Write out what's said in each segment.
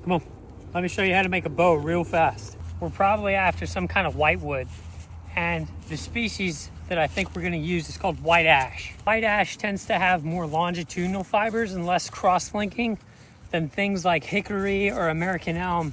Come on, let me show you how to make a bow real fast. We're probably after some kind of whitewood, and the species that I think we're gonna use is called white ash. White ash tends to have more longitudinal fibers and less cross-linking than things like hickory or American elm,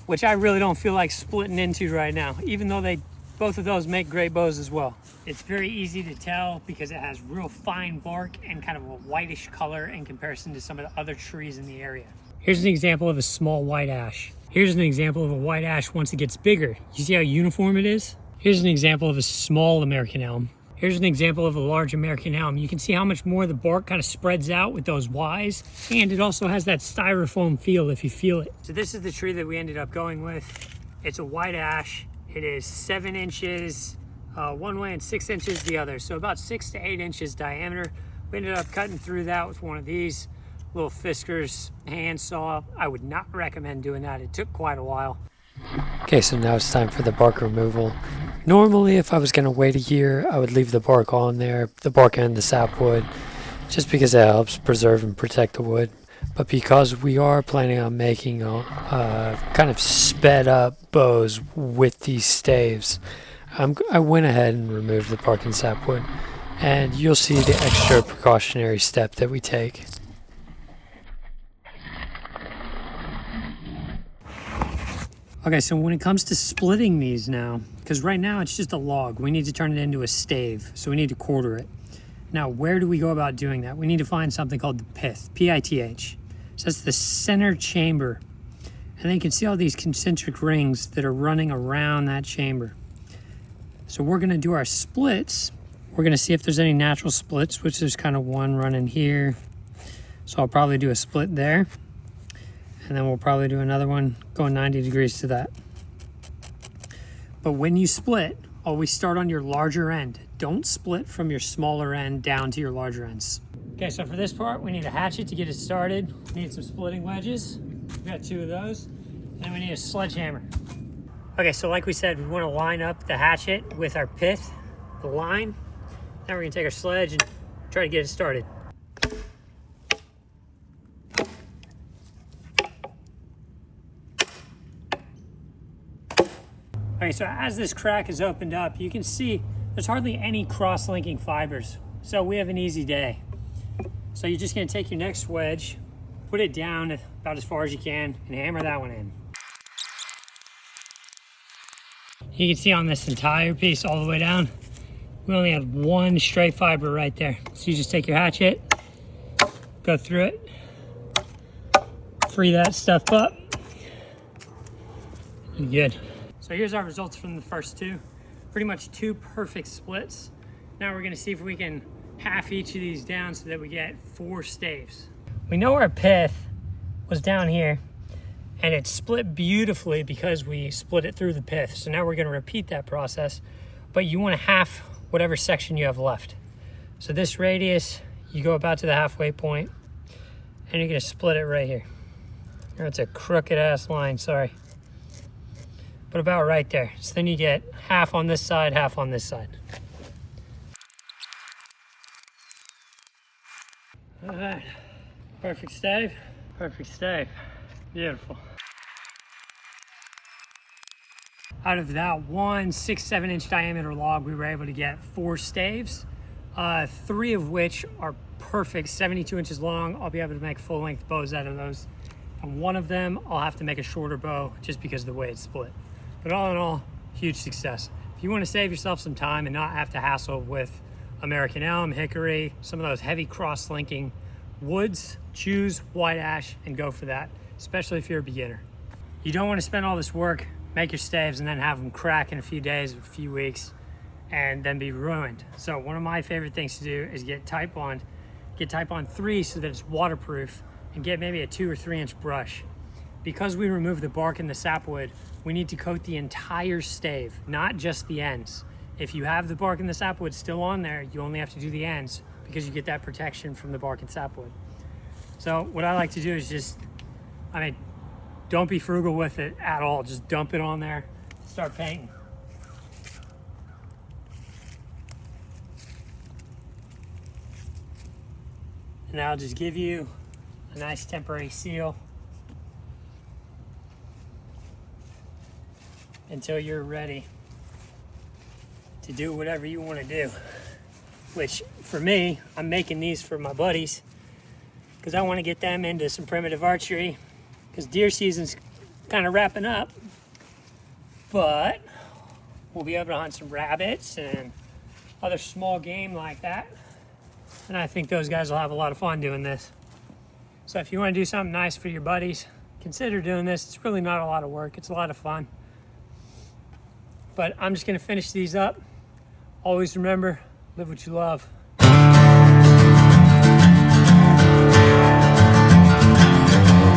which I really don't feel like splitting into right now, even though both of those make great bows as well. It's very easy to tell because it has real fine bark and kind of a whitish color in comparison to some of the other trees in the area. Here's an example of a small white ash. Here's an example of a white ash once it gets bigger. You see how uniform it is? Here's an example of a small American elm. Here's an example of a large American elm. You can see how much more the bark kind of spreads out with those Ys, and it also has that styrofoam feel if you feel it. So this is the tree that we ended up going with. It's a white ash. It is 7 inches one way and 6 inches the other. So about 6 to 8 inches diameter. We ended up cutting through that with one of these little Fisker's hand saw. I would not recommend doing that. It took quite a while. Okay, so now it's time for the bark removal. Normally, if I was going to wait a year, I would leave the bark on there, the bark and the sapwood, just because it helps preserve and protect the wood. But because we are planning on making kind of sped up bows with these staves, I went ahead and removed the bark and sapwood, and you'll see the extra precautionary step that we take. Okay, so when it comes to splitting these now, because right now it's just a log, we need to turn it into a stave, so we need to quarter it. Now, where do we go about doing that? We need to find something called the pith, P-I-T-H. So that's the center chamber. And then you can see all these concentric rings that are running around that chamber. So we're gonna do our splits. We're gonna see if there's any natural splits, which there's kind of one running here. So I'll probably do a split there. And then we'll probably do another one going 90 degrees to that. But when you split, always start on your larger end. Don't split from your smaller end down to your larger ends. Okay, so for this part, we need a hatchet to get it started. We need some splitting wedges. We've got 2 of those. And then we need a sledgehammer. Okay, so like we said, we want to line up the hatchet with our pith, the line. Now we're gonna take our sledge and try to get it started. Okay, so as this crack is opened up, you can see there's hardly any cross-linking fibers. So we have an easy day. So you're just gonna take your next wedge, put it down about as far as you can, and hammer that one in. You can see on this entire piece all the way down, we only have 1 straight fiber right there. So you just take your hatchet, go through it, free that stuff up, and good. So here's our results from the first 2. Pretty much 2 perfect splits. Now we're gonna see if we can half each of these down so that we get 4 staves. We know our pith was down here, and it split beautifully because we split it through the pith. So now we're gonna repeat that process, but you wanna half whatever section you have left. So this radius, you go about to the halfway point, and you're gonna split it right here. Now it's a crooked ass line, sorry. But about right there. So then you get half on this side, half on this side. All right, perfect stave, perfect stave. Beautiful. Out of that one 6-7 inch diameter log, we were able to get 4 staves, 3 of which are perfect, 72 inches long. I'll be able to make full length bows out of those. And one of them, I'll have to make a shorter bow just because of the way it's split. But all in all, huge success. If you want to save yourself some time and not have to hassle with American elm, hickory, some of those heavy cross-linking woods, choose white ash and go for that, especially if you're a beginner. You don't want to spend all this work, make your staves, and then have them crack in a few days, a few weeks, and then be ruined. So one of my favorite things to do is get Type Bond 3 so that it's waterproof, and get maybe a 2 or 3 inch brush. Because we remove the bark and the sapwood, we need to coat the entire stave, not just the ends. If you have the bark and the sapwood still on there, you only have to do the ends because you get that protection from the bark and sapwood. So what I like to do is don't be frugal with it at all. Just dump it on there, start painting. And that'll just give you a nice temporary seal. until you're ready to do whatever you want to do. Which, for me, I'm making these for my buddies because I want to get them into some primitive archery because deer season's kind of wrapping up. But we'll be able to hunt some rabbits and other small game like that. And I think those guys will have a lot of fun doing this. So if you want to do something nice for your buddies, consider doing this. It's really not a lot of work. It's a lot of fun. But I'm just going to finish these up. Always remember, live what you love.